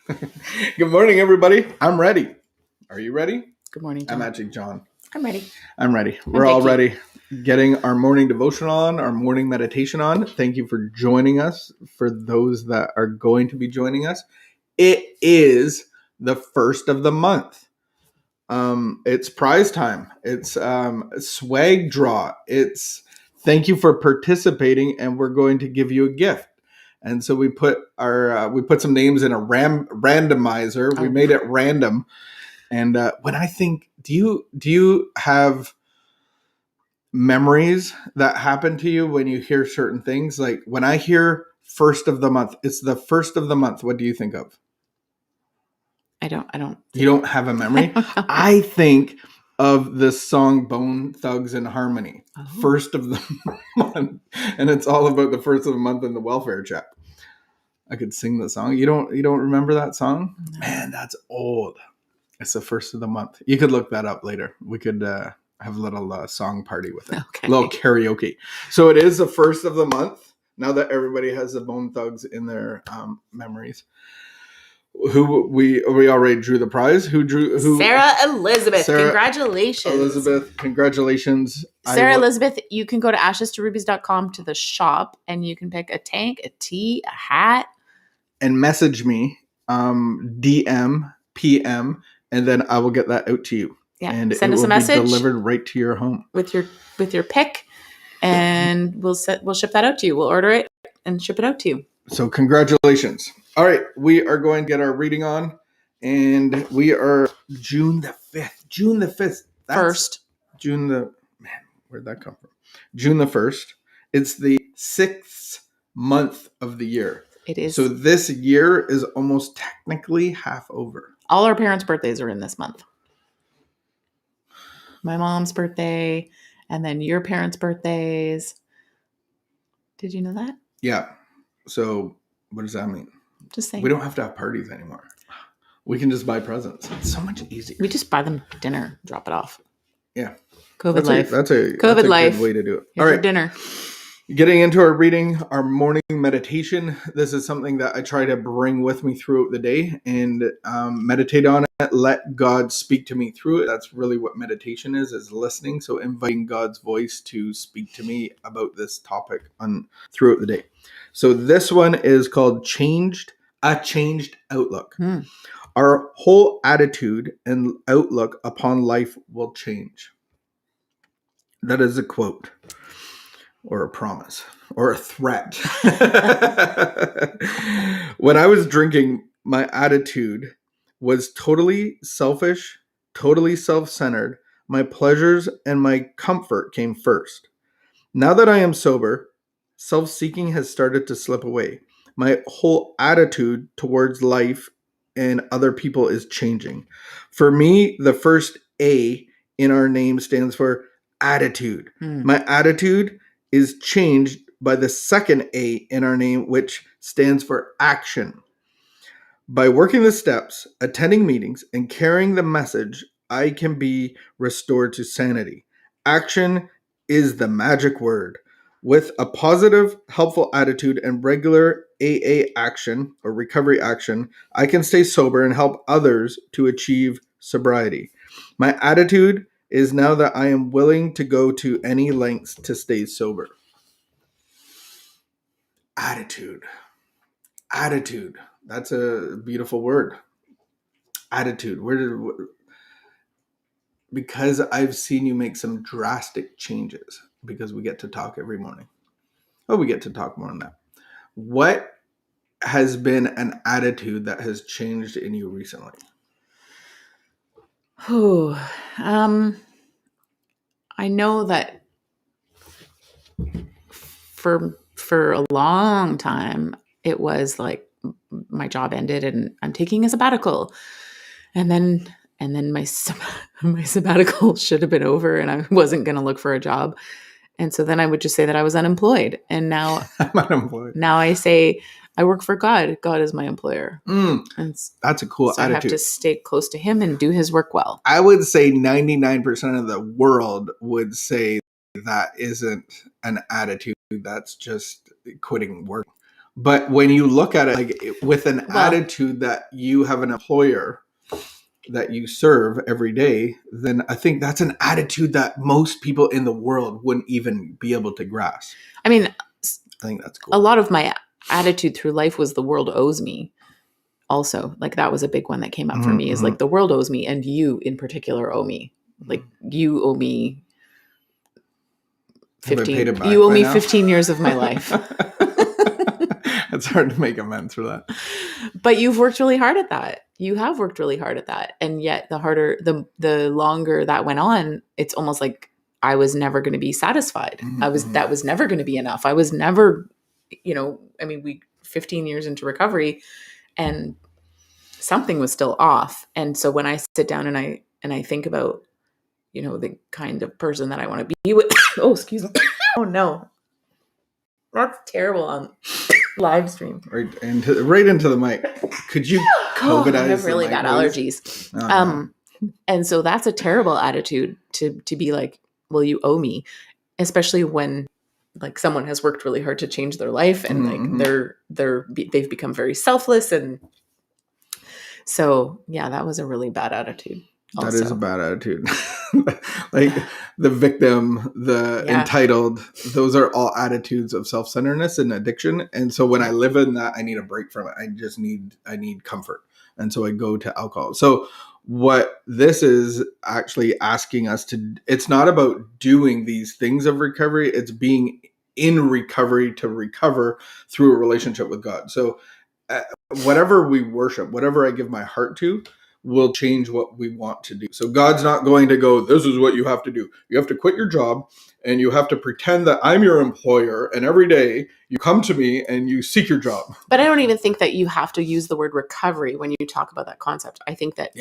Good morning, everybody. I'm ready. Are you ready? Good morning, John. I'm actually John. I'm ready. I'm ready. We're all ready. Getting our morning devotion on, our morning meditation on. Thank you for joining us. For those that are going to be joining us, it is the first of the month. It's prize time. It's swag draw. It's thank you for participating, and we're going to give you a gift. And so we put some names in a randomizer. We made it random. And when I think, do you have memories that happen to you when you hear certain things? Like when I hear first of the month, it's the first of the month. What do you think of? I don't. You don't have a memory? I think of the song Bone Thugs and Harmony, first of the month. And it's all about the first of the month and the welfare check. I could sing the song. You don't remember that song? No. Man, that's old. It's the first of the month. You could look that up later. We could have a little song party with it. Okay. A little karaoke. So it is the first of the month. Now that everybody has the Bone Thugs in their memories. Who we already drew the prize. Who? Sarah Elizabeth. Congratulations. Elizabeth, congratulations. Sarah Elizabeth, you can go to ashestorubies.com to the shop and you can pick a tank, a tee, a hat. And message me, DM, PM, and then I will get that out to you. Yeah, and send us a message. Be delivered right to your home with your pick, and we'll ship that out to you. We'll order it and ship it out to you. So congratulations. All right, we are going to get our reading on, and we are June the 5th. June the 5th. Where'd that come from? June the 1st. It's the 6th month of the year. It is. So this year is almost technically half over. All our parents' birthdays are in this month. My mom's birthday, and then your parents' birthdays. Did you know that? Yeah. So what does that mean? Just saying. We don't have to have parties anymore. We can just buy presents. It's so much easier. We just buy them dinner, drop it off. Yeah. COVID life. That's a good way to do it. Here's all right. Dinner. Getting into our reading, our morning meditation. This is something that I try to bring with me throughout the day and meditate on it. Let God speak to me through it. That's really what meditation is listening. So inviting God's voice to speak to me about this topic throughout the day. So this one is called A Changed Outlook. Our whole attitude and outlook upon life will change. That is a quote. Or a promise, or a threat. When I was drinking, my attitude was totally selfish, totally self-centered. My pleasures and my comfort came first. Now that I am sober, self-seeking has started to slip away. My whole attitude towards life and other people is changing. For me, the first A in our name stands for attitude. My attitude is changed by the second A in our name, which stands for action. By working the steps, attending meetings, and carrying the message, I can be restored to sanity. Action is the magic word. With a positive, helpful attitude and regular AA action or recovery action, I can stay sober and help others to achieve sobriety. My attitude is now that I am willing to go to any lengths to stay sober. Attitude. That's a beautiful word. Attitude. Because I've seen you make some drastic changes because we get to talk every morning. Oh, we get to talk more than that. What has been an attitude that has changed in you recently? I know that for a long time, it was like my job ended and I'm taking a sabbatical. And then my sabbatical should have been over and I wasn't going to look for a job. And so then I would just say that I was unemployed. And now I'm unemployed. Now I say I work for God. God is my employer. And that's a cool attitude. I have to stay close to him and do his work well. I would say 99% of the world would say that isn't an attitude. That's just quitting work. But when you look at it like with an attitude that you have an employer that you serve every day, then I think that's an attitude that most people in the world wouldn't even be able to grasp. I mean, I think that's cool. A lot of my attitude through life was the world owes me. Also, like that was a big one that came up for me, is like the world owes me, and you in particular owe me. Like you owe me 15. You owe me 15 years of my life. It's hard to make amends for that. But you've worked really hard at that. You have worked really hard at that. And yet the longer that went on, it's almost like I was never going to be satisfied. That was never going to be enough. I was never, we 15 years into recovery and something was still off. And so when I sit down and I think about, the kind of person that I want to be with, oh, excuse me. Oh no. That's terrible on live stream. Right into the mic. Could you COVIDize? I have really bad allergies. And so that's a terrible attitude to be like, well, you owe me, especially when like someone has worked really hard to change their life and like they've become very selfless. And so, yeah, that was a really bad attitude. Also. That is a bad attitude. Like the victim, the entitled, those are all attitudes of self-centeredness and addiction. And so when I live in that, I need a break from it. I need comfort. And so I go to alcohol. So what this is actually asking us to, it's not about doing these things of recovery. It's being in recovery to recover through a relationship with God. So whatever we worship, whatever I give my heart to, will change what we want to do. So God's not going to go, this is what you have to do. You have to quit your job and you have to pretend that I'm your employer. And every day you come to me and you seek your job. But I don't even think that you have to use the word recovery when you talk about that concept. I think that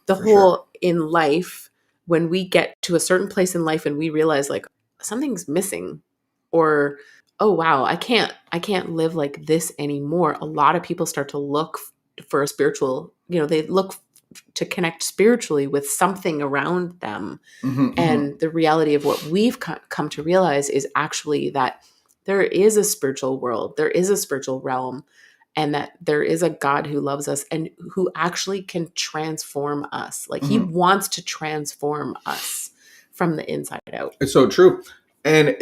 the whole in life, when we get to a certain place in life and we realize like something's missing, or, oh, wow, I can't live like this anymore. A lot of people start to look for a spiritual, they look to connect spiritually with something around them. And the reality of what we've come to realize is actually that there is a spiritual world, there is a spiritual realm, and that there is a God who loves us and who actually can transform us. Like he wants to transform us from the inside out. It's so true. And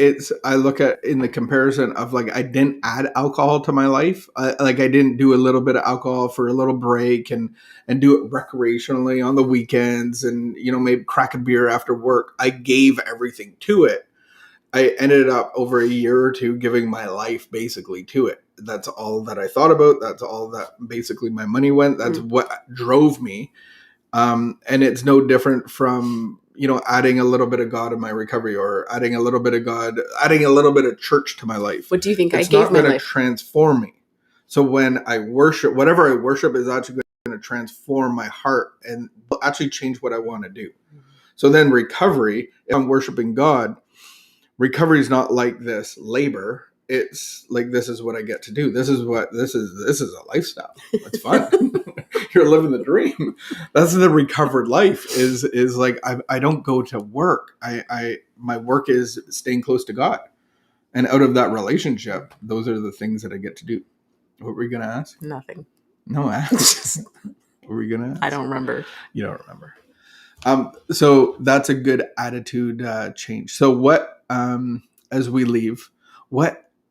I look at in the comparison of like, I didn't add alcohol to my life. I didn't do a little bit of alcohol for a little break and do it recreationally on the weekends and, maybe crack a beer after work. I gave everything to it. I ended up over a year or two giving my life basically to it. That's all that I thought about. That's all that basically my money went. That's what drove me. And it's no different from, adding a little bit of God in my recovery, or adding a little bit of God, adding a little bit of church to my life. What do you think it's I gave my life? It's not going to transform me. So when I worship, whatever I worship is actually going to transform my heart and actually change what I want to do. So then recovery, if I'm worshiping God, recovery is not like this labor. It's like, this is what I get to do. This is a lifestyle. It's fun. You're living the dream. That's the recovered life is like, I don't go to work. My work is staying close to God. And out of that relationship, those are the things that I get to do. What were you going to ask? Nothing. No, ask. What were you going to ask? I don't remember. You don't remember. So that's a good attitude change. So what, as we leave,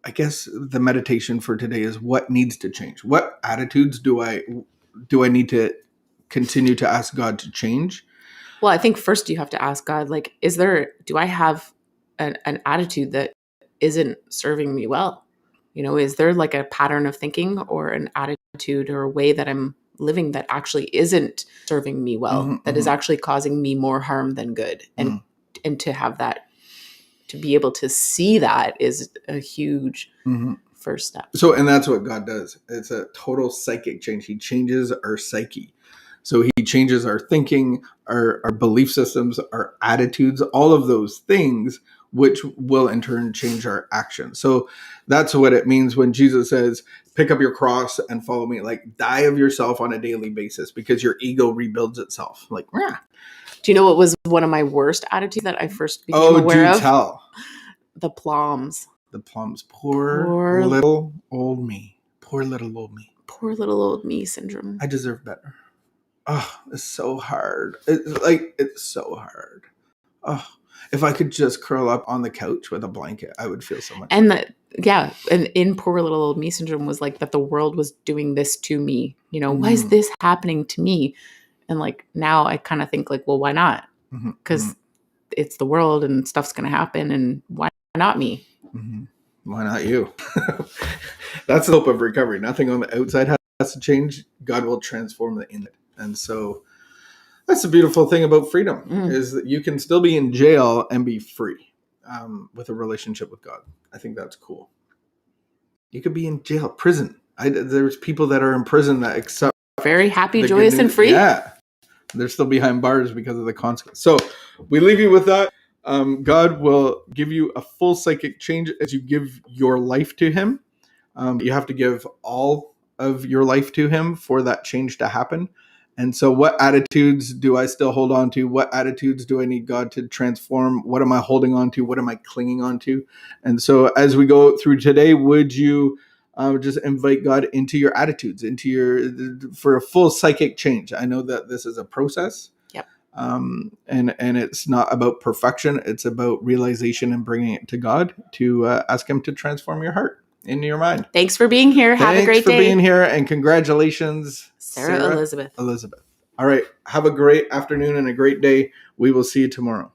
I guess the meditation for today is what needs to change. What attitudes do I need to continue to ask God to change? Well, I think first you have to ask God, like, do I have an attitude that isn't serving me well? Is there like a pattern of thinking or an attitude or a way that I'm living that actually isn't serving me well, that is actually causing me more harm than good? And to have that, to be able to see that is a huge first step. So, and that's what God does. It's a total psychic change. He changes our psyche. So he changes our thinking, our belief systems, our attitudes, all of those things, which will in turn change our actions. So that's what it means when Jesus says, pick up your cross and follow me. Like, die of yourself on a daily basis because your ego rebuilds itself. Like, rah. Do you know what was one of my worst attitudes that I first became aware of? Oh, do tell. The plums. The plums. Poor little old me. Poor little old me. Poor little old me syndrome. I deserve better. Oh, it's so hard. It's so hard. Oh, if I could just curl up on the couch with a blanket, I would feel so much better. And in poor little old me syndrome was like that the world was doing this to me. Why is this happening to me? And like now I kind of think like, well, why not? Because it's the world and stuff's going to happen, and why not me? Why not you? That's the hope of recovery. Nothing on the outside has to change. God will transform the inner. And so that's the beautiful thing about freedom is that you can still be in jail and be free with a relationship with God. I think that's cool. You could be in jail, prison. There's people that are in prison that accept very happy, joyous, and free. Yeah. They're still behind bars because of the consequence. So we leave you with that. God will give you a full psychic change as you give your life to him. You have to give all of your life to him for that change to happen. And so what attitudes do I still hold on to? What attitudes do I need God to transform? What am I holding on to? What am I clinging on to? And so as we go through today, would you just invite God into your attitudes, for a full psychic change? I know that this is a process. Yep. And it's not about perfection. It's about realization and bringing it to God to ask him to transform your heart and your mind. Thanks for being here. Have a great day. Thanks for being here, and congratulations, Sarah Elizabeth. All right. Have a great afternoon and a great day. We will see you tomorrow.